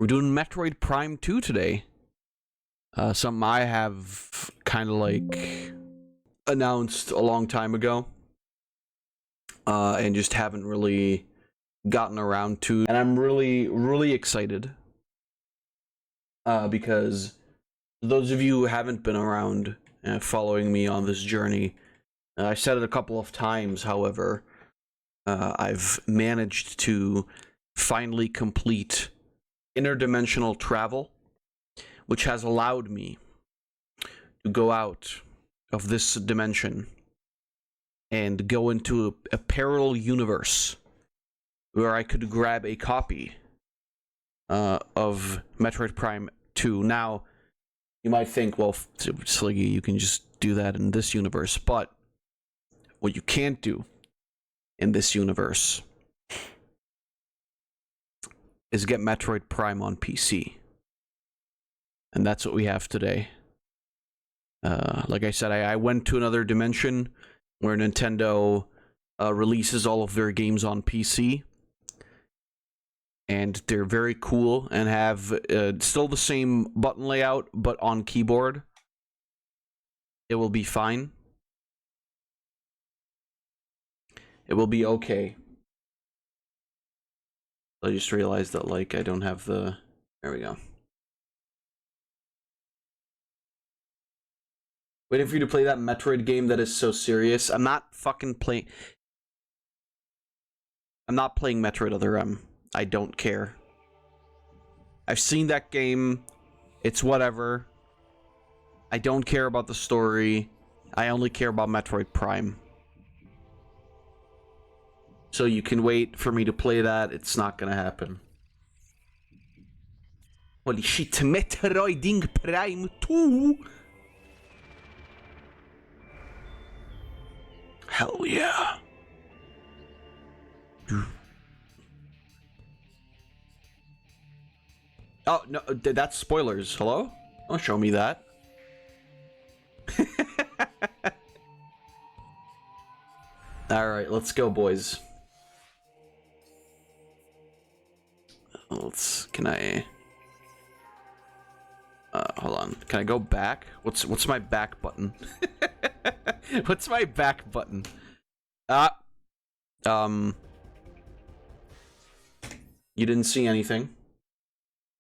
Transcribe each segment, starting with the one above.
We're doing Metroid Prime 2 today. Something I have kind of like announced a long time ago. And just haven't really gotten around to. And I'm really excited. Because those of you who haven't been around following me on this journey, I've said it a couple of times, however, I've managed to finally complete interdimensional travel, which has allowed me to go out of this dimension and go into a parallel universe where I could grab a copy of Metroid Prime 2. Now, you might think, well, Sliggy, you can just do that in this universe, but what you can't do in this universe is get Metroid Prime on PC. And that's what we have today. Like I said, I went to another dimension where Nintendo releases all of their games on PC. And they're very cool and have still the same button layout, but on keyboard. It will be fine. It will be okay. I just realized that, like, I don't have the... There we go. Waiting for you to play that Metroid game that is so serious. I'm not fucking playing... I'm not playing Metroid Other M. I don't care. I've seen that game. It's whatever. I don't care about the story. I only care about Metroid Prime. So you can wait for me to play that. It's not gonna happen. Holy shit, Metroiding Prime 2! Hell yeah. Oh, no, that's spoilers. Hello? Don't show me that. Alright, let's go, boys. Can I... hold on. Can I go back? What's my back button? What's my back button? You didn't see anything.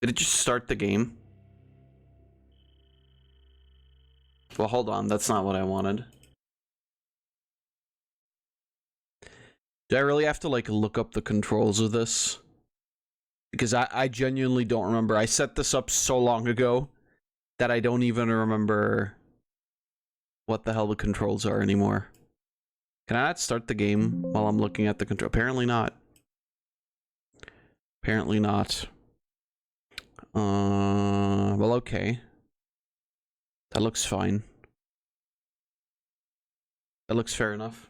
Did it just start the game? Well, hold on. That's not what I wanted. Do I really have to, like, look up the controls of this? Because I genuinely don't remember. I set this up so long ago that I don't even remember what the hell the controls are anymore. Can I not start the game while I'm looking at the control? Apparently not. Apparently not. Well, okay. That looks fine. That looks fair enough.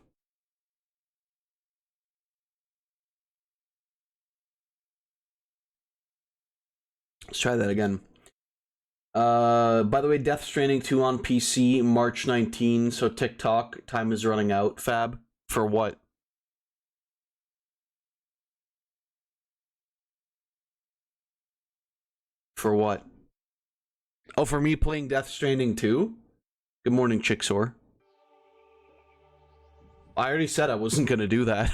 Let's try that again. By the way, Death Stranding 2 on PC, March 19, so TikTok, time is running out. Fab, for what? For what? Oh, for me playing Death Stranding 2? Good morning, Chicksor. I already said I wasn't gonna do that.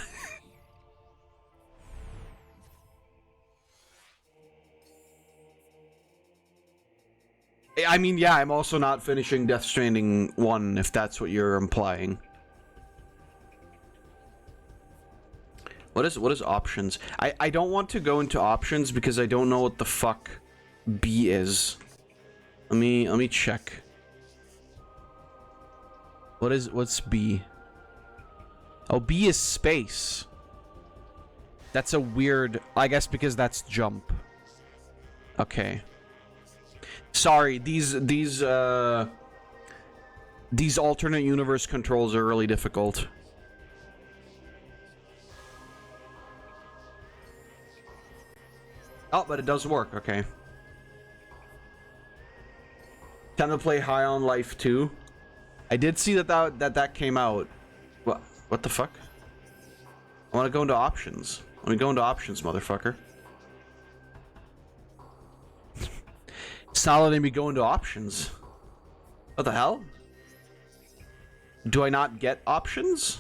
I mean, yeah, I'm also not finishing Death Stranding 1, if that's what you're implying. What is options? I don't want to go into options because I don't know what the fuck B is. Let me check. What's B? Oh, B is space. That's a weird, I guess because that's jump. Okay. Sorry, these alternate universe controls are really difficult. Oh, but it does work, okay. Time to play High on Life 2. I did see that came out. What the fuck? I want to go into options. Let me go into options, motherfucker. It's not letting me go into options. What the hell? Do I not get options?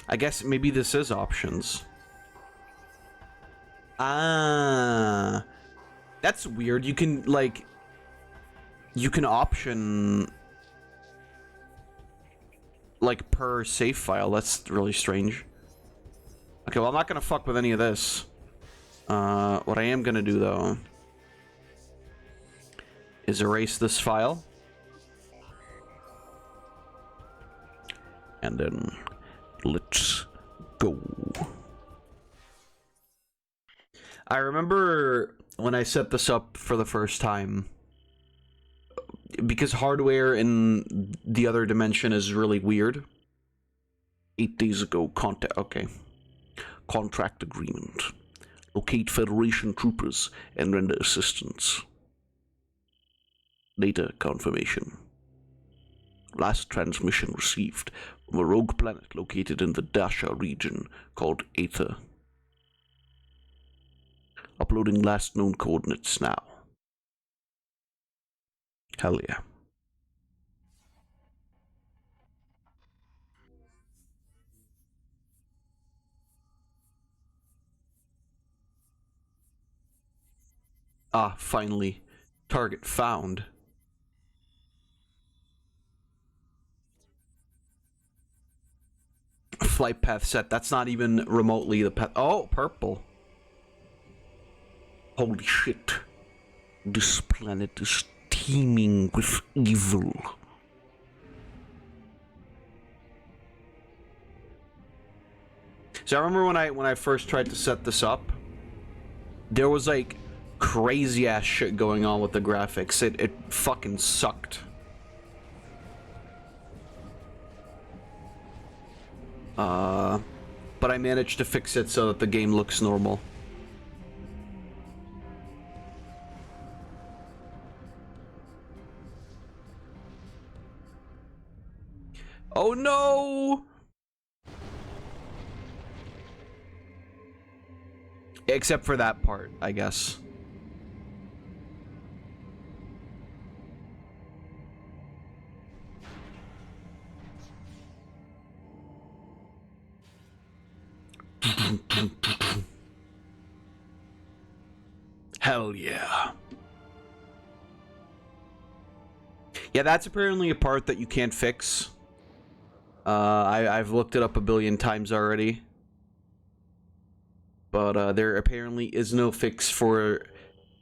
I guess maybe this is options. Ah. That's weird. You can, like... You can option... like, per save file. That's really strange. Okay, well, I'm not gonna fuck with any of this. What I am gonna do, though... is erase this file. And then... let's go. I remember when I set this up for the first time, because hardware in the other dimension is really weird. 8 days ago, okay. Contract agreement. Locate Federation troopers and render assistance. Data confirmation. Last transmission received from a rogue planet located in the Dasha region called Aether. Uploading last known coordinates now. Hell yeah. Ah, finally. Target found. Flight path set. That's not even remotely the path. Oh, purple. Holy shit. This planet is teeming with evil. So I remember when I first tried to set this up, there was like crazy ass shit going on with the graphics. It fucking sucked. But I managed to fix it so that the game looks normal. Oh no! Except for that part, I guess. Hell yeah. Yeah, that's apparently a part that you can't fix. I've looked it up a billion times already. But there apparently is no fix for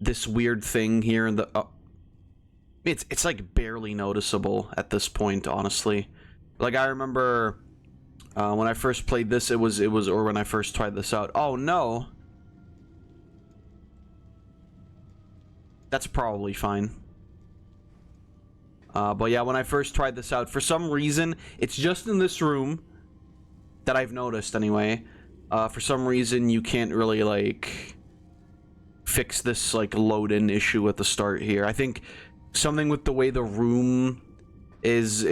this weird thing here in the... It's like barely noticeable at this point, honestly. Like, I remember when I first played this, it was, or when I first tried this out. Oh no! That's probably fine. But yeah, when I first tried this out, for some reason, it's just in this room that I've noticed anyway. For some reason, you can't really, like, fix this, like, load-in issue at the start here. I think something with the way the room is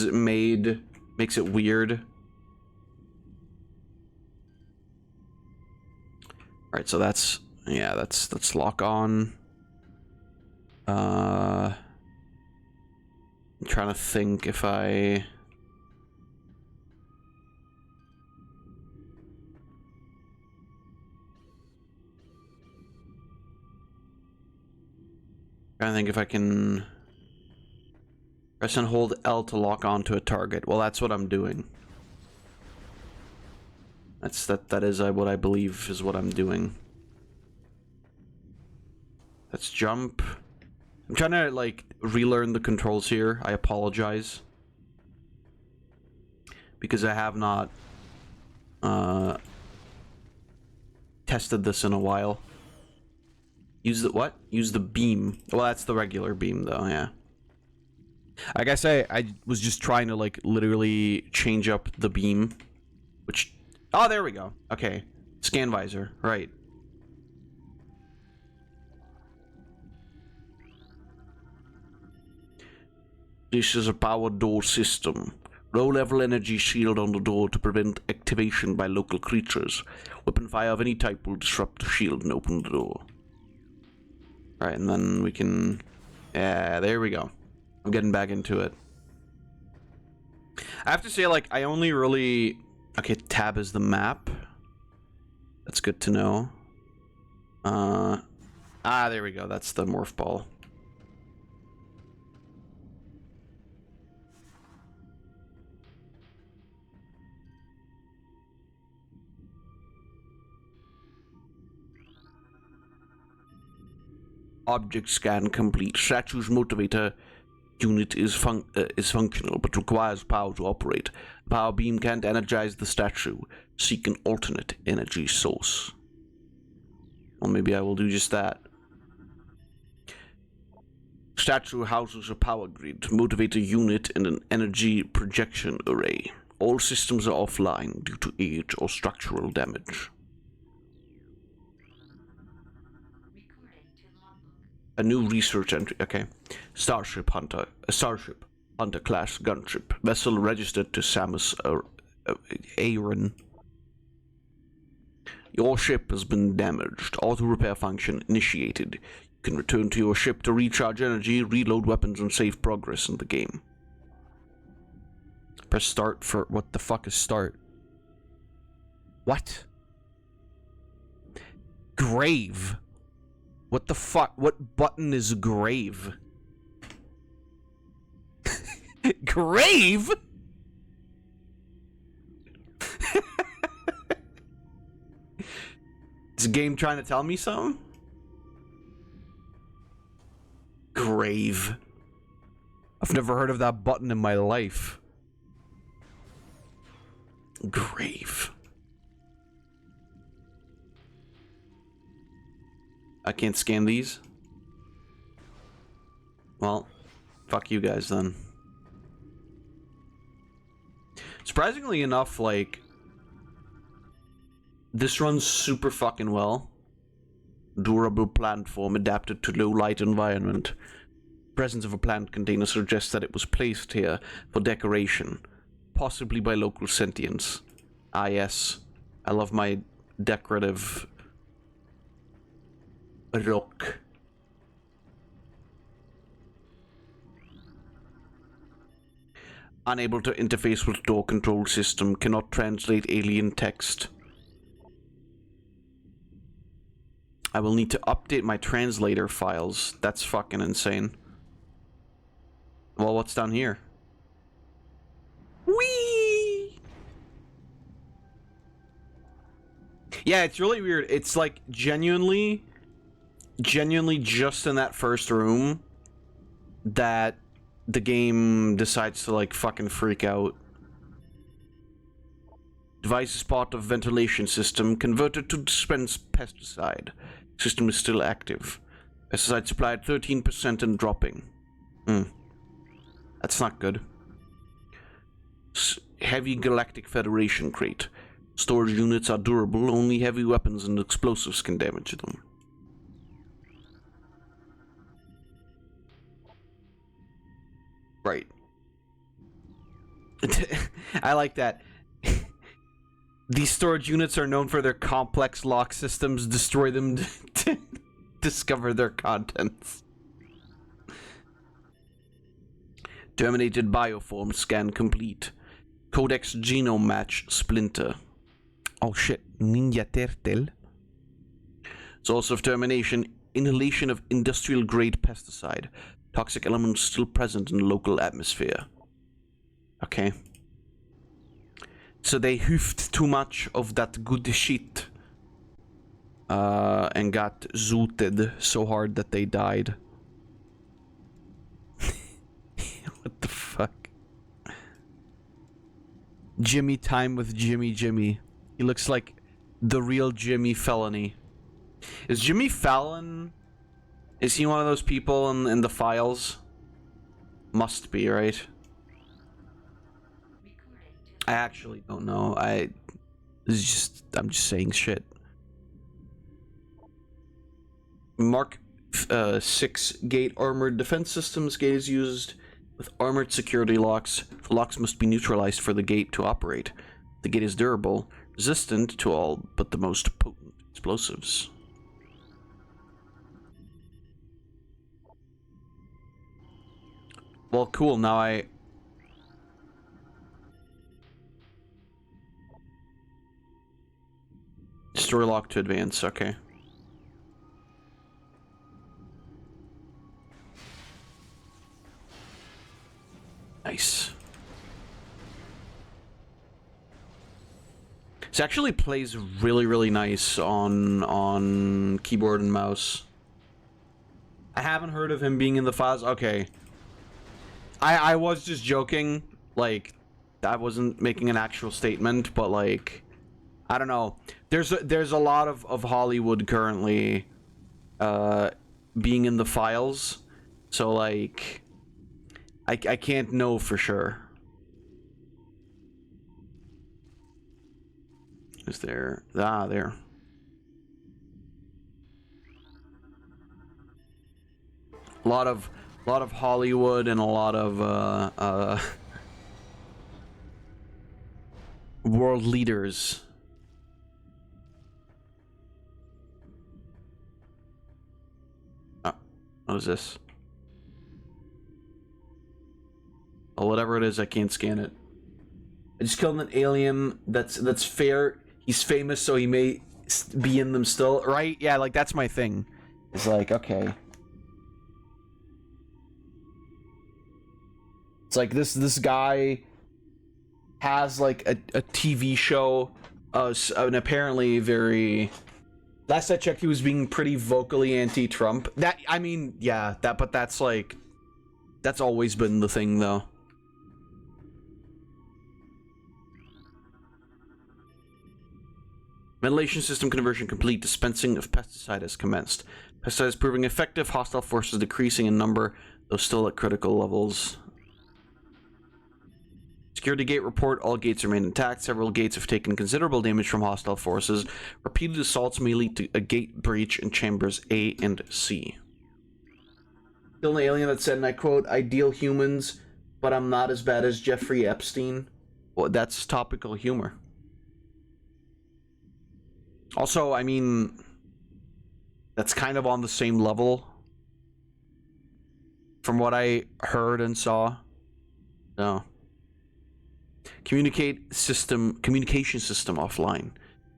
made makes it weird. Alright, so that's, yeah, that's lock on. I'm trying to think if I... I think if I can press and hold L to lock onto a target. Well, that's what I'm doing. That is what I believe is what I'm doing. Let's jump. I'm trying to like relearn the controls here. I apologize because I have not tested this in a while. Use the what? Use the beam. Well, that's the regular beam, though, yeah. I guess I was just trying to, like, literally change up the beam. Which... Oh, there we go. Okay. Scan visor. Right. This is a power door system. Low-level energy shield on the door to prevent activation by local creatures. Weapon fire of any type will disrupt the shield and open the door. Alright, and then we can... Yeah, there we go. I'm getting back into it. I have to say, like, I only really... Okay, tab is the map. That's good to know. There we go. That's the morph ball. Object scan complete. Statue's motivator unit is functional, but requires power to operate. The power beam can't energize the statue. Seek an alternate energy source. Well, maybe I will do just that. Statue houses a power grid, motivator unit, and an energy projection array. All systems are offline due to age or structural damage. A new research entry. Okay. Starship Hunter. A Starship Hunter class gunship. Vessel registered to Samus Aran. Your ship has been damaged. Auto repair function initiated. You can return to your ship to recharge energy, reload weapons, and save progress in the game. Press start for... What the fuck is start? What? Grave. What the fuck? What button is grave? Grave? Is the game trying to tell me something? Grave. I've never heard of that button in my life. Grave. I can't scan these. Well, fuck you guys then. Surprisingly enough, like, this runs super fucking well. Durable plant form adapted to low light environment. Presence of a plant container suggests that it was placed here for decoration, possibly by local sentients. Ah yes, I love my decorative rock. Unable to interface with door control system, cannot translate alien text. I will need to update my translator files. That's fucking insane. Well, what's down here? Whee! Yeah, it's really weird. It's like genuinely just in that first room that the game decides to like fucking freak out. Device is part of ventilation system converted to dispense pesticide. System is still active. Pesticide supply at 13% and dropping. That's not good. Heavy Galactic Federation crate. Storage units are durable, only heavy weapons and explosives can damage them. Right. I like that. These storage units are known for their complex lock systems. Destroy them to discover their contents. Terminated bioform scan complete. Codex genome match splinter. Oh shit, Ninja Turtle. Source of termination, inhalation of industrial grade pesticide. Toxic elements still present in the local atmosphere. Okay. So they hoofed too much of that good shit. And got zooted so hard that they died. What the fuck? Jimmy time with Jimmy. He looks like the real Jimmy Felony. Is Jimmy Fallon... Is he one of those people in the files? Must be, right? I actually don't know. I'm just saying shit. Mark 6 Gate armored defense systems. Gate is used With armored security locks, the locks must be neutralized for the gate to operate. The gate is durable, resistant to all but the most potent explosives. Well, cool, now I... Destroy lock to advance, okay. Nice. This actually plays really, really nice on keyboard and mouse. I haven't heard of him being in the files. Okay. I was just joking. Like, I wasn't making an actual statement, but like, I don't know. There's a lot of Hollywood currently being in the files. So like, I can't know for sure. Is there? Ah, there. A lot of Hollywood and a lot of world leaders. Oh, what is this? Oh, whatever it is, I can't scan it. I just killed an alien. That's fair. He's famous, so he may be in them still, right? Yeah, like that's my thing. It's like, okay. It's like this guy has like a TV show, and apparently very. Last I checked, he was being pretty vocally anti-Trump. That, I mean, yeah, but that's like, that's always been the thing, though. Ventilation system conversion complete. Dispensing of pesticide has commenced. Pesticide is proving effective. Hostile forces decreasing in number, though still at critical levels. Security gate report. All gates remain intact. Several gates have taken considerable damage from hostile forces. Repeated assaults may lead to a gate breach in chambers A and C. Still an alien that said, and I quote, "Ideal humans, but I'm not as bad as Jeffrey Epstein." Well, that's topical humor. Also, I mean, that's kind of on the same level from what I heard and saw. No. Communication system offline.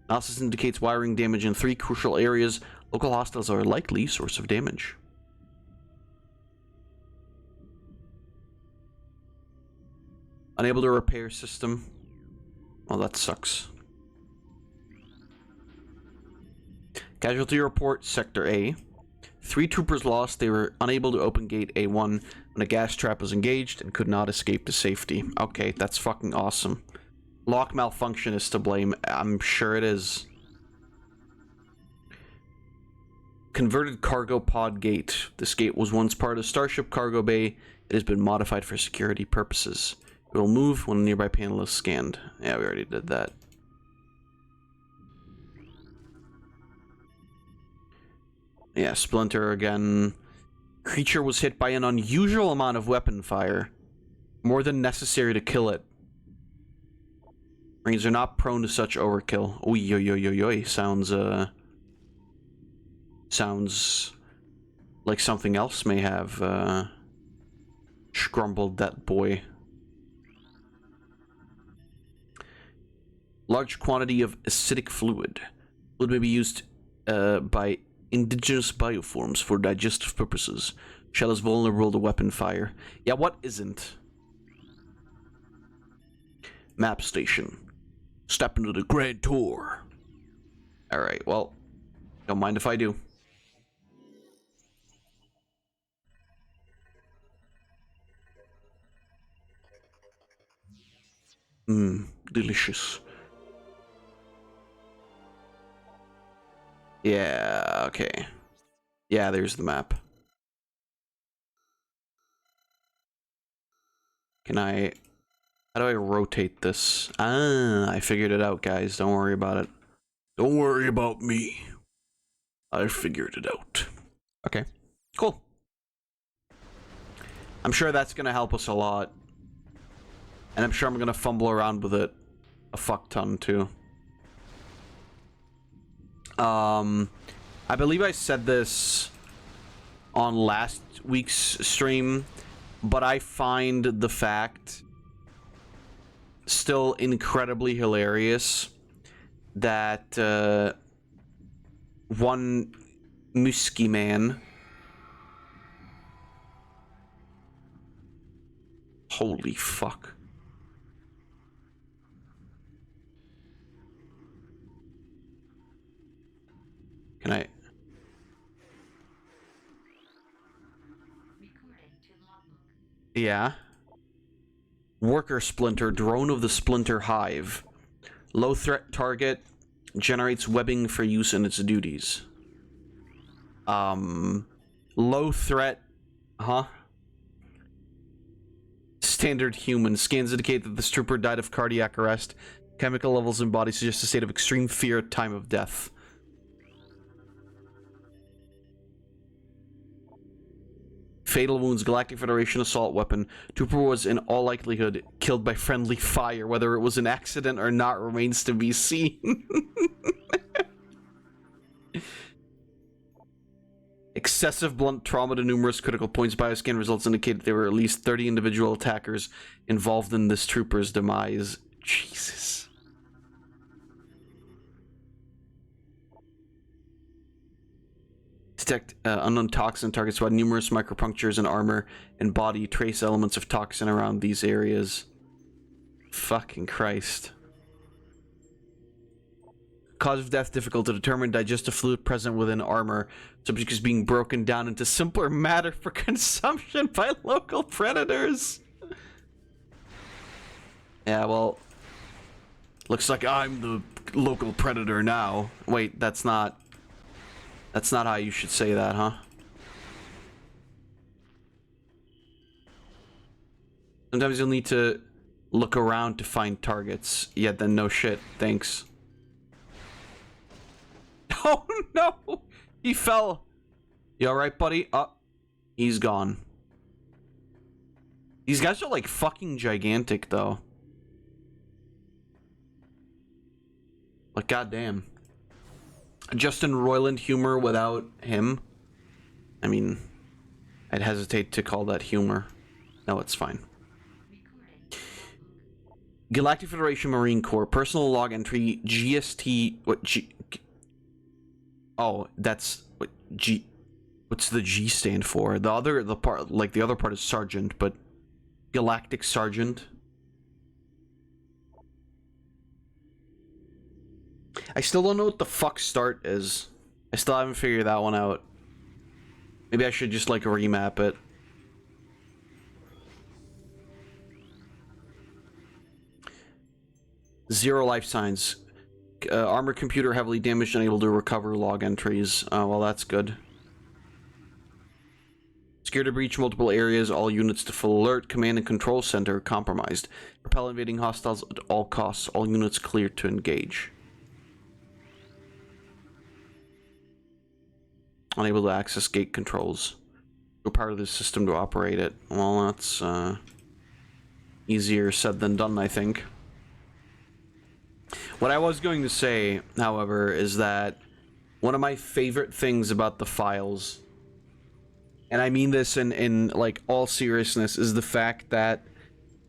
Analysis indicates wiring damage in 3 crucial areas. Local hostiles are a likely source of damage. Unable to repair system. Well, that sucks. Casualty report, Sector A. 3 troopers lost. They were unable to open gate A1 when a gas trap was engaged and could not escape to safety. Okay, that's fucking awesome. Lock malfunction is to blame. I'm sure it is. Converted cargo pod gate. This gate was once part of Starship Cargo Bay. It has been modified for security purposes. It will move when a nearby panel is scanned. Yeah, we already did that. Yeah, Splinter again. Creature was hit by an unusual amount of weapon fire. More than necessary to kill it. Marines are not prone to such overkill. Oy, oy, oy, oy, oy. Sounds like something else may have scrumbled that boy. Large quantity of acidic fluid. Fluid may be used by indigenous bioforms for digestive purposes. Shell is vulnerable to weapon fire. Yeah, what isn't? Map station. Step into the grand tour. Alright, well, don't mind if I do. Delicious. Yeah, okay. Yeah, there's the map. Can I... How do I rotate this? Ah, I figured it out, guys. Don't worry about it. Don't worry about me. I figured it out. Okay, cool. I'm sure that's gonna help us a lot. And I'm sure I'm gonna fumble around with it a fuck ton too. I believe I said this on last week's stream, but I find the fact still incredibly hilarious that one Musky man, holy fuck, can I? Yeah. Worker Splinter, drone of the Splinter Hive. Low threat target, generates webbing for use in its duties. Low threat, huh? Standard human. Scans indicate that this trooper died of cardiac arrest. Chemical levels in body suggest a state of extreme fear at time of death. Fatal wounds, Galactic Federation assault weapon. Trooper was in all likelihood killed by friendly fire. Whether it was an accident or not remains to be seen. Excessive blunt trauma to numerous critical points. Bioscan results indicate that there were at least 30 individual attackers involved in this trooper's demise. Jesus. Detect unknown toxin targets by numerous micropunctures in armor and body. Trace elements of toxin around these areas. Fucking Christ. Cause of death difficult to determine. Digestive fluid present within armor. Subject is being broken down into simpler matter for consumption by local predators. Yeah, well, looks like I'm the local predator now. Wait, that's not how you should say that, huh? Sometimes you'll need to look around to find targets. Yeah, then no shit. Thanks. Oh no! He fell. You alright, buddy? He's gone. These guys are like fucking gigantic, though. Like, goddamn. Justin Roiland humor without him. I mean, I'd hesitate to call that humor. No, it's fine. Galactic Federation Marine Corps personal log entry GST. What G? Oh, that's what G. What's the G stand for? The other part is Sergeant, but Galactic Sergeant. I still don't know what the fuck start is. I still haven't figured that one out. Maybe I should just like remap it. Zero life signs. Armor computer heavily damaged, unable to recover log entries. Well, that's good. Scared to breach multiple areas, all units to full alert. Command and control center compromised. Repel invading hostiles at all costs. All units cleared to engage. Unable to access gate controls. No part of the system to operate it. Well, that's easier said than done, I think. What I was going to say, however, is that one of my favorite things about the files, and I mean this in like all seriousness, is the fact that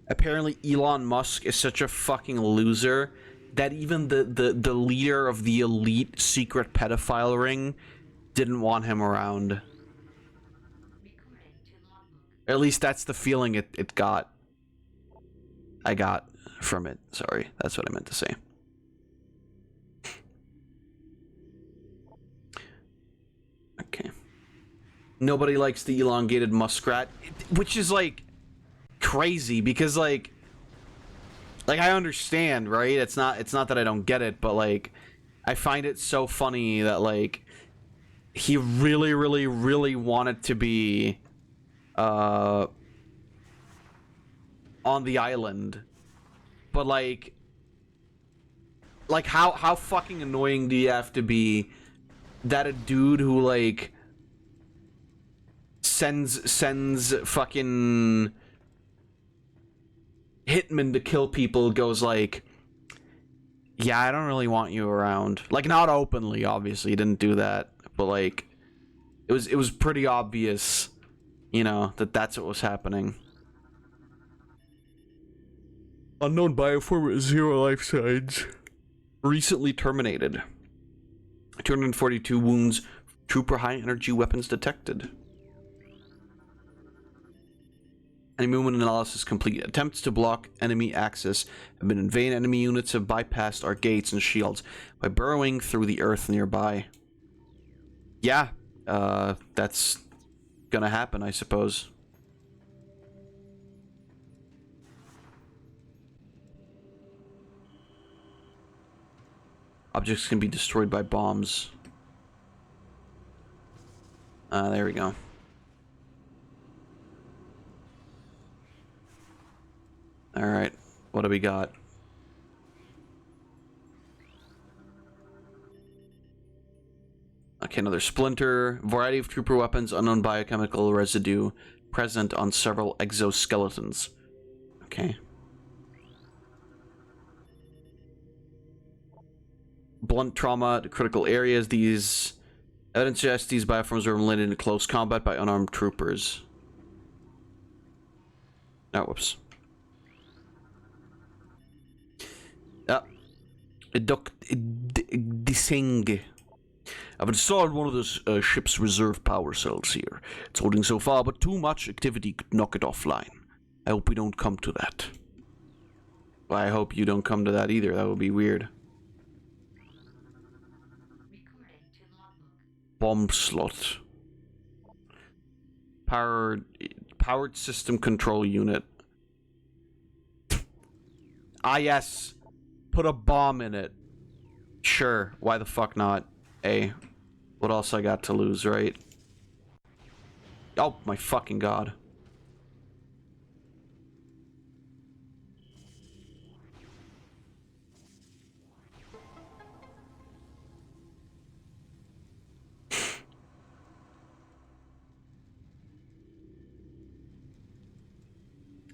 apparently Elon Musk is such a fucking loser that even the leader of the elite secret pedophile ring didn't want him around. At least that's the feeling it got. I got from it. Sorry, that's what I meant to say. Okay. Nobody likes the elongated muskrat, which is like crazy because like I understand, right? It's not that I don't get it, but like I find it so funny that like he really wanted to be on the island, but like how fucking annoying do you have to be that a dude who like sends fucking hitmen to kill people, goes like, yeah, I don't really want you around. Like, not openly, obviously, he didn't do that, but like, it was pretty obvious, you know, that's what was happening. Unknown bioform with 0 life signs. Recently terminated. 242 wounds. Trooper high energy weapons detected. Enemy movement analysis complete. Attempts to block enemy access have been in vain. Enemy units have bypassed our gates and shields by burrowing through the earth nearby. Yeah, that's gonna happen, I suppose. Objects can be destroyed by bombs. There we go. Alright, what do we got? Okay, another splinter. Variety of trooper weapons, unknown biochemical residue present on several exoskeletons. Okay. Blunt trauma to critical areas. These evidence suggests these bioforms were related in close combat by unarmed troopers. Oh, whoops. Desing. I've installed one of this ship's reserve power cells here. It's holding so far, but too much activity could knock it offline. I hope we don't come to that. Well, I hope you don't come to that either. That would be weird. Bomb slot. Powered system control unit. Ah, yes. Put a bomb in it. Sure. Why the fuck not? Hey, what else I got to lose, right? Oh, my fucking god.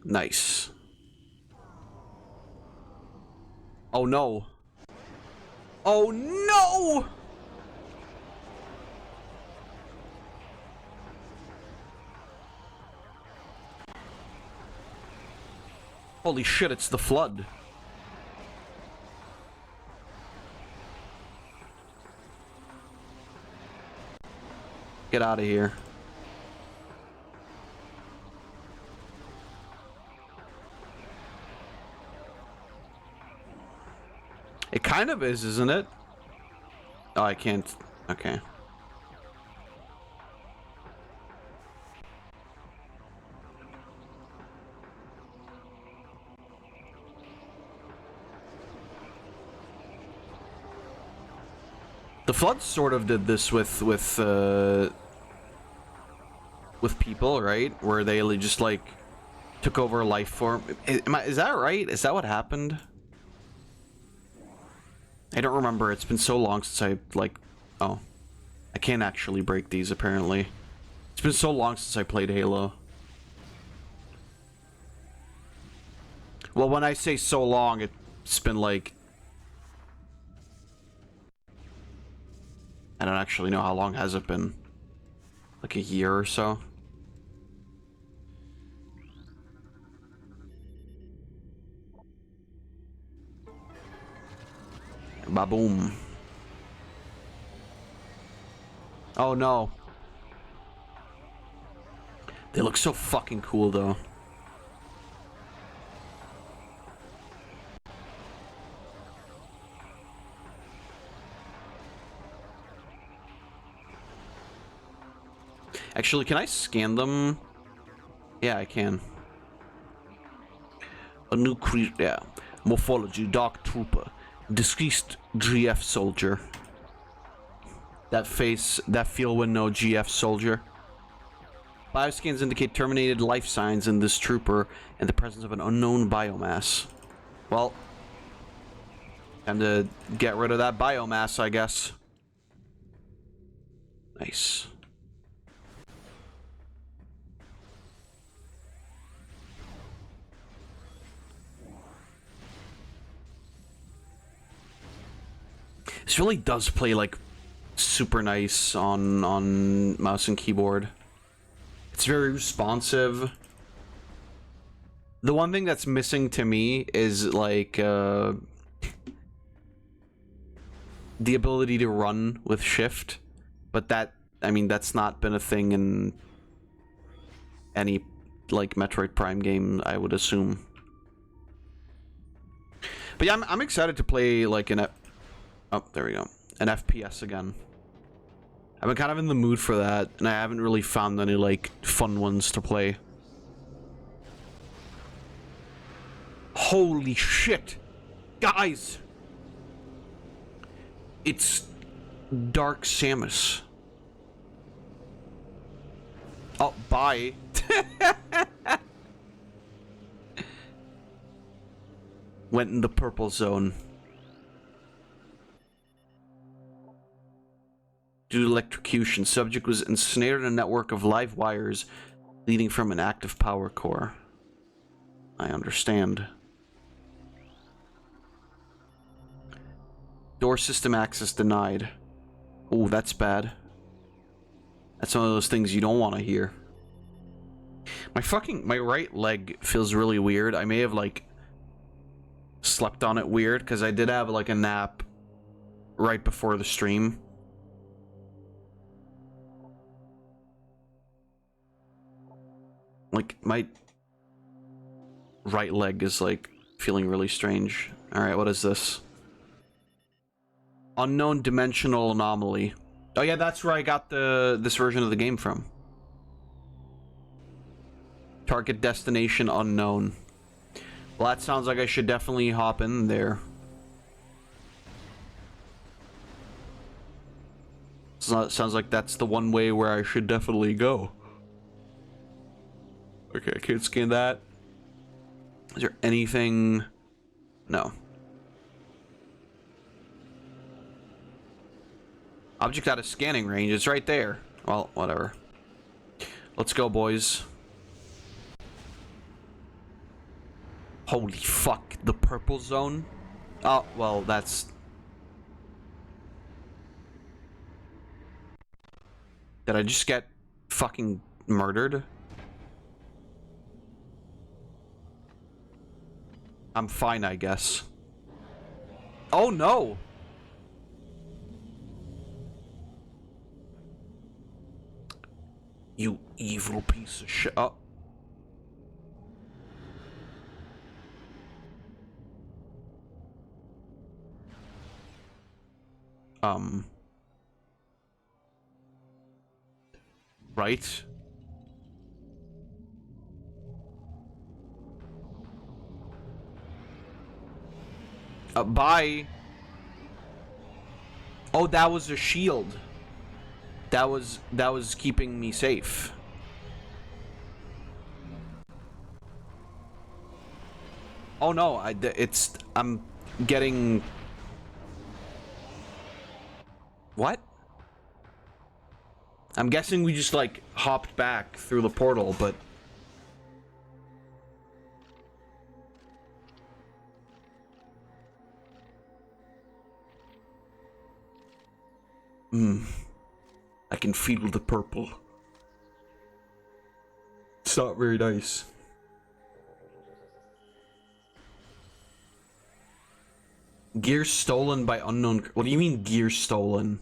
Nice. Oh no. Oh no! Holy shit, it's the flood. Get out of here. It kind of is, isn't it? Oh, I can't. Okay. The Flood sort of did this with people, right? Where they just like took over a life form. Is that right? Is that what happened? I don't remember. It's been so long since I like. Oh, I can't actually break these apparently. It's been so long since I played Halo. Well, when I say so long, it's been like, I don't actually know how long has it been. Like a year or so. Ba-boom. Oh no. They look so fucking cool though. Actually, can I scan them? Yeah, I can. A new creature, yeah. Morphology, Dark Trooper. Deceased GF soldier. That face, that feel when no GF soldier. Bioscans indicate terminated life signs in this trooper and the presence of an unknown biomass. Well, time to get rid of that biomass, I guess. Nice. This really does play like super nice on mouse and keyboard. It's very responsive. The one thing that's missing to me is like the ability to run with shift, but that, I mean, that's not been a thing in any like Metroid Prime game, I would assume. But yeah, I'm excited to play like oh, there we go, an FPS again. I've been kind of in the mood for that, and I haven't really found any like fun ones to play. Holy shit, guys! It's Dark Samus. Oh, bye. Went in the purple zone. Due to electrocution, subject was ensnared in a network of live wires leading from an active power core. I understand. Door system access denied. Oh, that's bad. That's one of those things you don't want to hear. My right leg feels really weird. I may have like slept on it weird because I did have like a nap right before the stream. Like my right leg is like feeling really strange. All right, what is this? Unknown dimensional anomaly. Oh yeah, that's where I got this version of the game from. Target destination unknown. Well, that sounds like I should definitely hop in there. Sounds like that's the one way where I should definitely go. Okay, I can't scan that. Is there anything? No. Object out of scanning range. It's right there. Well, whatever. Let's go, boys. Holy fuck. The purple zone? Oh, well, that's... Did I just get fucking murdered? I'm fine, I guess. Oh, no! You evil piece of shit. Oh. Right. Bye. Oh, that was a shield. That was keeping me safe. Oh no, I'm getting... What? I'm guessing we just like hopped back through the portal, but... I can feel the purple. It's not very nice. Gear stolen by unknown... What do you mean gear stolen?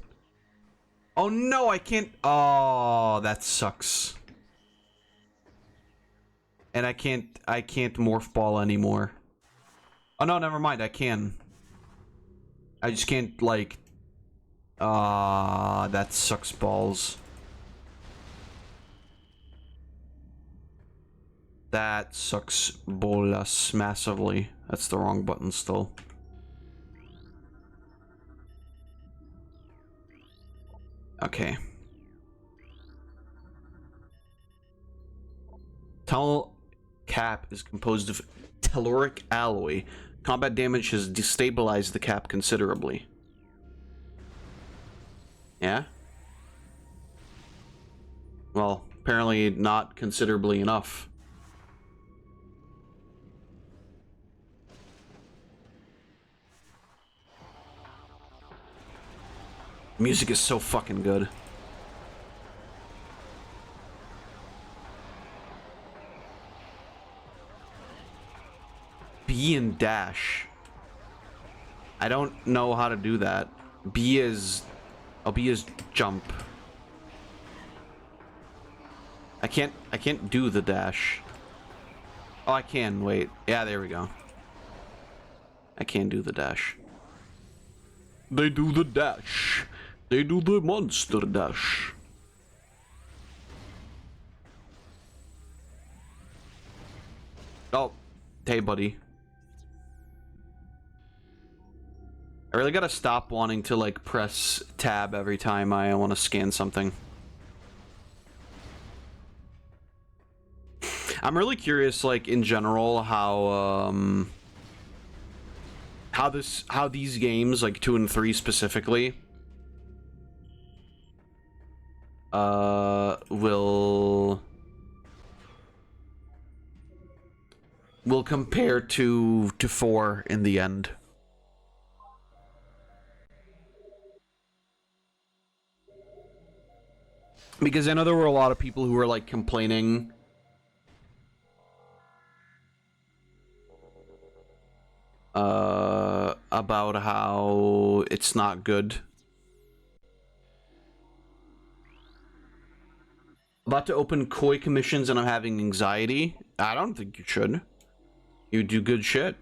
Oh no, I can't... Oh, that sucks. And I can't morph ball anymore. Oh no, never mind, I can. I just can't, like... that sucks balls. That sucks bolas massively. That's the wrong button still. Okay. Tunnel cap is composed of telluric alloy. Combat damage has destabilized the cap considerably. Yeah? Well, apparently not considerably enough. Music is so fucking good. B and dash. I don't know how to do that. B is... Oh, B is jump. I can't do the dash. Oh, I can, wait. Yeah, there we go. I can do the dash. They do the dash. They do the monster dash. Oh, hey, buddy. I really gotta stop wanting to, like, press tab every time I want to scan something. I'm really curious, like, in general, how these games, like 2 and 3 specifically, will compare to 4 in the end. Because I know there were a lot of people who were, like, complaining about how it's not good. About to open koi commissions and I'm having anxiety. I don't think you should. You do good shit.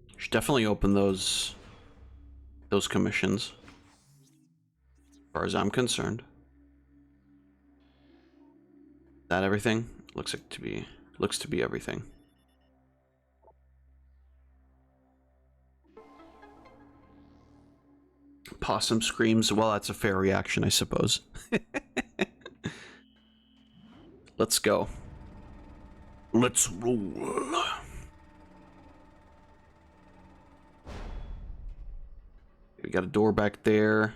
You should definitely open those commissions, as far as I'm concerned. That everything? Looks to be everything. Possum screams. Well, that's a fair reaction, I suppose. Let's go. Let's roll. We got a door back there.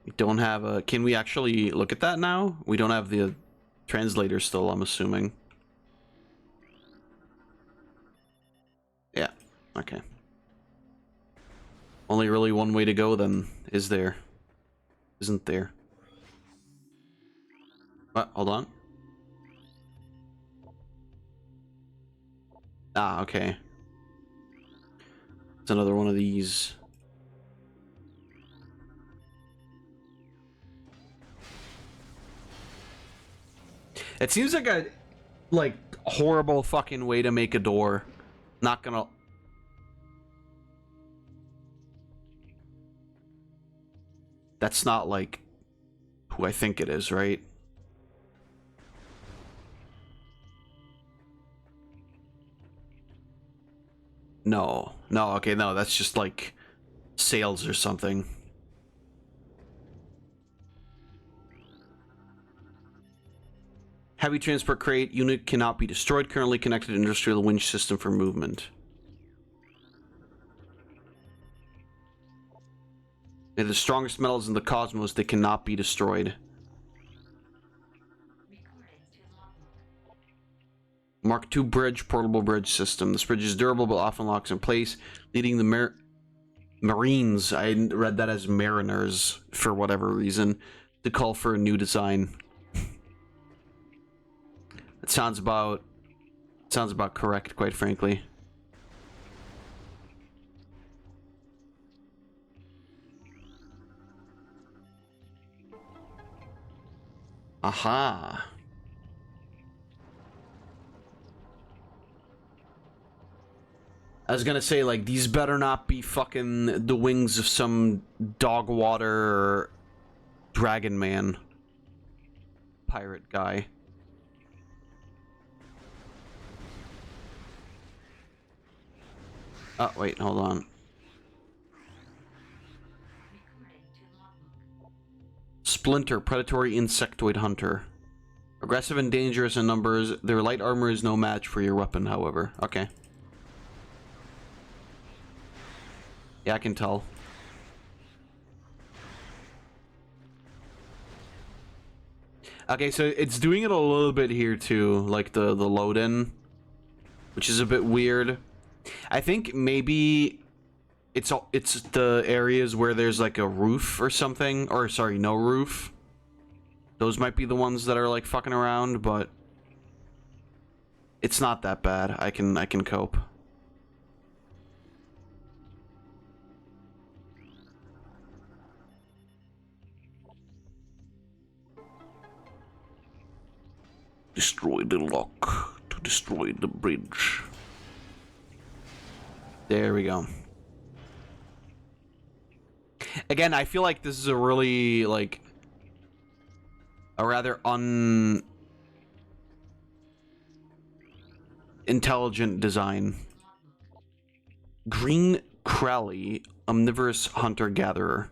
We don't have a... Can we actually look at that now? We don't have the translator still, I'm assuming. Yeah, okay. Only really one way to go then, is there? Isn't there? What? Hold on. Ah, okay. It's another one of these. It seems like a, like, horrible fucking way to make a door. Not gonna... That's not, like, who I think it is, right? No. No, okay, no, that's just, like, sales or something. Heavy transport crate unit cannot be destroyed. Currently connected to industrial winch system for movement. They're the strongest metals in the cosmos. They cannot be destroyed. Mark II bridge, portable bridge system. This bridge is durable but often locks in place, leading the Marines, I read that as mariners for whatever reason, to call for a new design. It sounds about correct, quite frankly. Aha. I was gonna say, like, these better not be fucking the wings of some dog water dragon man pirate guy. Oh, wait, hold on. Splinter, predatory insectoid hunter. Aggressive and dangerous in numbers. Their light armor is no match for your weapon, however. Okay. Yeah, I can tell. Okay, so it's doing it a little bit here too, like the load in. which is a bit weird. I think maybe it's the areas where there's like a roof or something, or sorry, no roof. Those might be the ones that are like fucking around, but it's not that bad. I can cope. Destroy the lock to destroy the bridge. There we go. Again, I feel like this is a really, like, a rather unintelligent design. Green Crowley, omnivorous hunter-gatherer.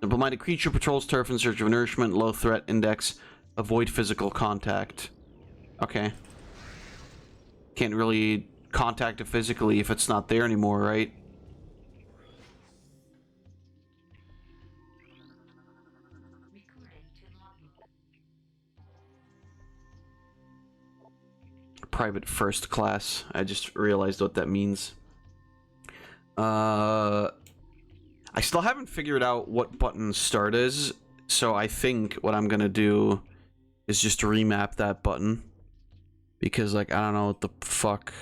Simple-minded creature patrols turf in search of nourishment, low threat index, avoid physical contact. Okay. Can't really contact it physically if it's not there anymore, right? Private first class. I just realized what that means. I still haven't figured out what button start is, so I think what I'm gonna do is just remap that button. Because, like, I don't know what the fuck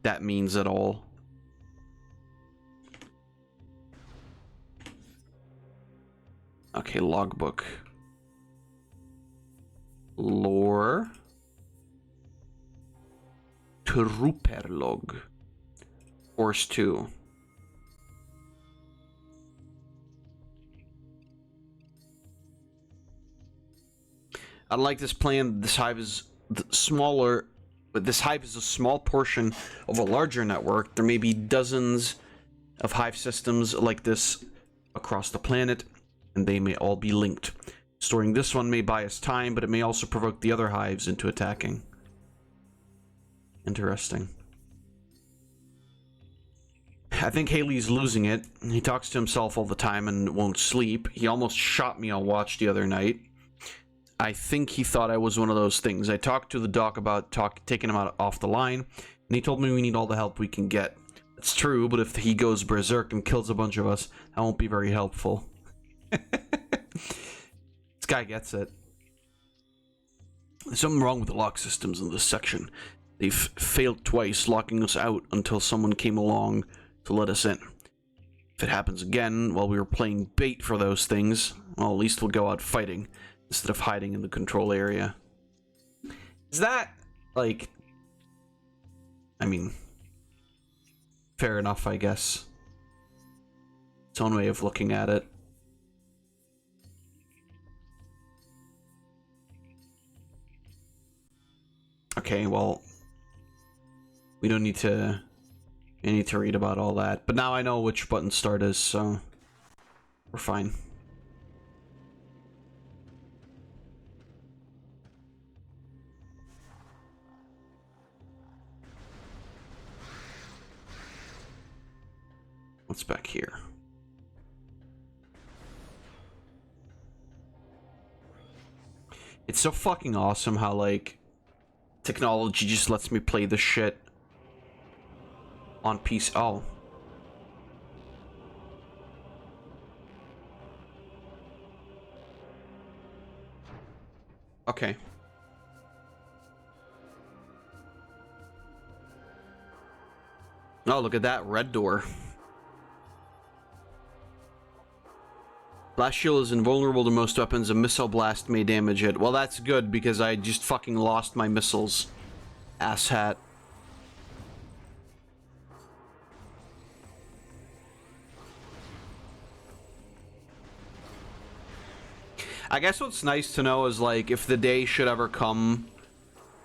that means at all. Okay, logbook. Lore. Trooperlog. Force 2. Unlike this plan, this hive is smaller, but this hive is a small portion of a larger network. There may be dozens of hive systems like this across the planet, and they may all be linked. Storing this one may buy us time, but it may also provoke the other hives into attacking. Interesting. I think Haley's losing it. He talks to himself all the time and won't sleep. He almost shot me on watch the other night. I think he thought I was one of those things. I talked to the doc about taking him off the line, and he told me we need all the help we can get. It's true, but if he goes berserk and kills a bunch of us, that won't be very helpful. This guy gets it. There's something wrong with the lock systems in this section. They've failed twice, locking us out until someone came along to let us in. If it happens again while we were playing bait for those things, well, at least we'll go out fighting instead of hiding in the control area. Is that, like... I mean... fair enough, I guess. Its own way of looking at it. Okay, well... we don't need to... I need to read about all that. But now I know which button start is, so... we're fine. What's back here? It's so fucking awesome how, like, technology just lets me play this shit on PC. Oh. Okay. Oh, look at that red door. Blast shield is invulnerable to most weapons. A missile blast may damage it. Well, that's good because I just fucking lost my missiles. Asshat. I guess what's nice to know is, like, if the day should ever come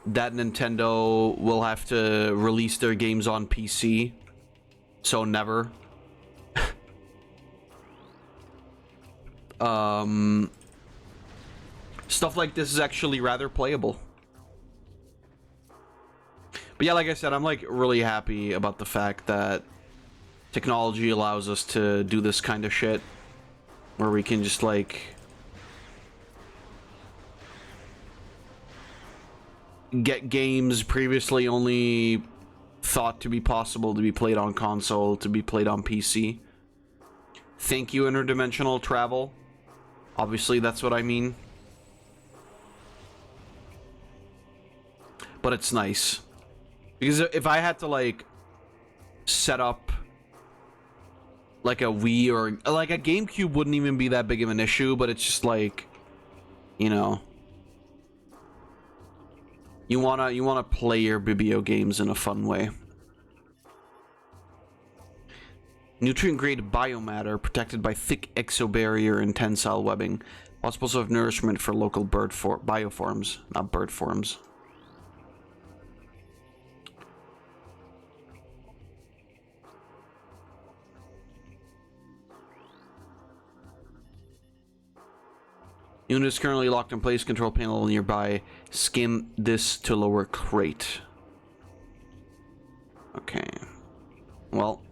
that Nintendo will have to release their games on PC. So never. Stuff like this is actually rather playable. But yeah, like I said, I'm like really happy about the fact that technology allows us to do this kind of shit where we can just like get games previously only thought to be possible to be played on console to be played on PC. Thank you, interdimensional travel. Obviously, that's what I mean. But it's nice. Because if I had to, like, set up, like, a Wii or, like, a GameCube wouldn't even be that big of an issue, but it's just, like, you know, you wanna play your Bibio games in a fun way. Nutrient-grade biomatter protected by thick exobarrier and tensile webbing. Possible source of nourishment for local bioforms, not bird forms. Unit is currently locked in place. Control panel nearby. Skim this to lower crate. Okay. Well.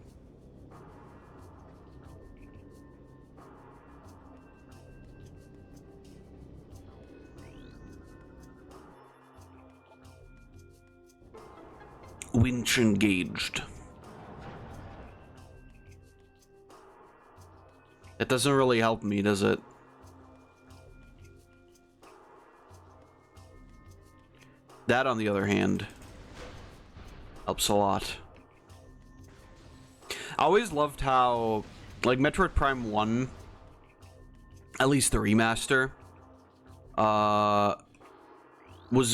Winch engaged. It doesn't really help me, does it? That, on the other hand, helps a lot. I always loved how, like, Metroid Prime 1, at least the remaster, was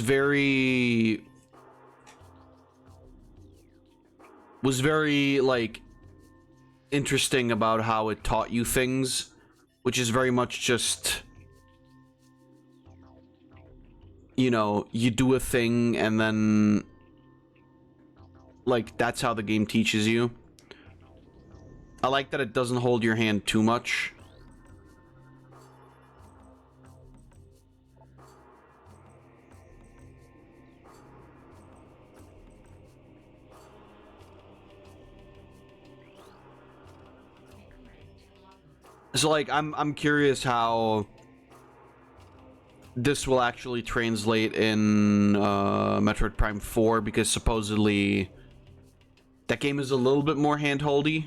very, like, interesting about how it taught you things, which is very much just, you know, you do a thing and then, like, that's how the game teaches you. I like that it doesn't hold your hand too much. So, like, I'm curious how this will actually translate in Metroid Prime 4, because supposedly that game is a little bit more handholdy.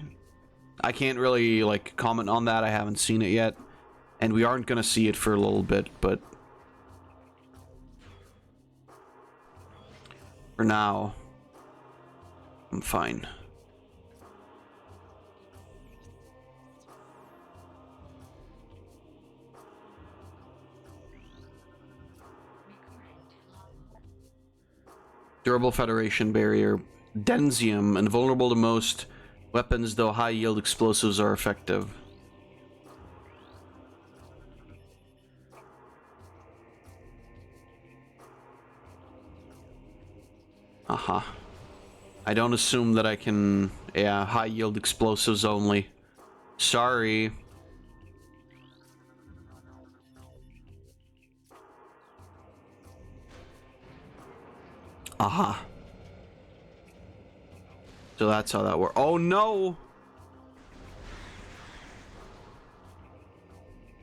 I can't really, like, comment on that. I haven't seen it yet, and we aren't gonna see it for a little bit, but for now, I'm fine. Durable Federation barrier. Densium, invulnerable to most weapons, though high yield explosives are effective. Uh-huh. I don't assume that I can... Yeah, high yield explosives only. Sorry. Aha. So that's how that works. Oh no!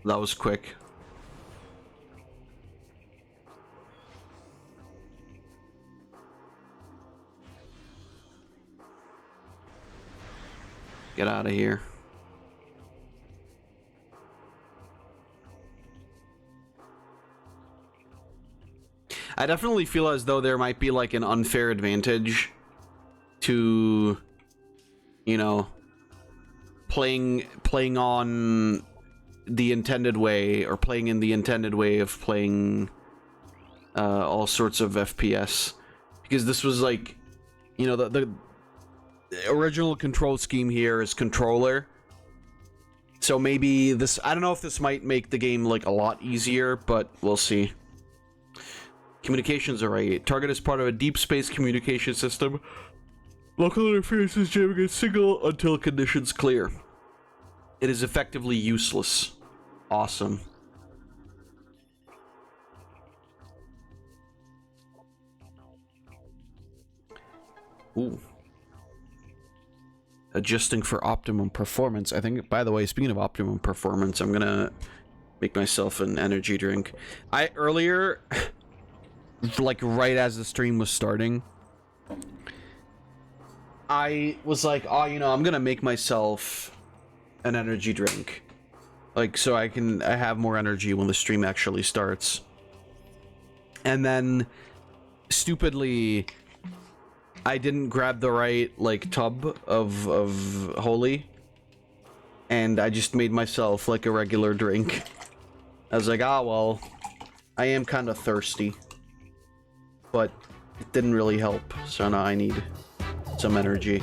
That was quick. Get out of here. I definitely feel as though there might be, like, an unfair advantage to, you know, playing on the intended way, or playing in the intended way of playing all sorts of FPS, because this was, like, you know, the original control scheme here is controller, so maybe this, I don't know if this might make the game, like, a lot easier, but we'll see. Communications array. Target is part of a deep space communication system. Local interference is jamming a signal until conditions clear. It is effectively useless. Awesome. Ooh. Adjusting for optimum performance. I think, by the way, speaking of optimum performance, I'm gonna make myself an energy drink. Earlier like right as the stream was starting, I was like, oh, you know, I'm gonna make myself an energy drink, like, so I have more energy when the stream actually starts. And then stupidly, I didn't grab the right like tub of holy, and I just made myself like a regular drink. I was like, ah, well, I am kind of thirsty, but it didn't really help, so now I need some energy.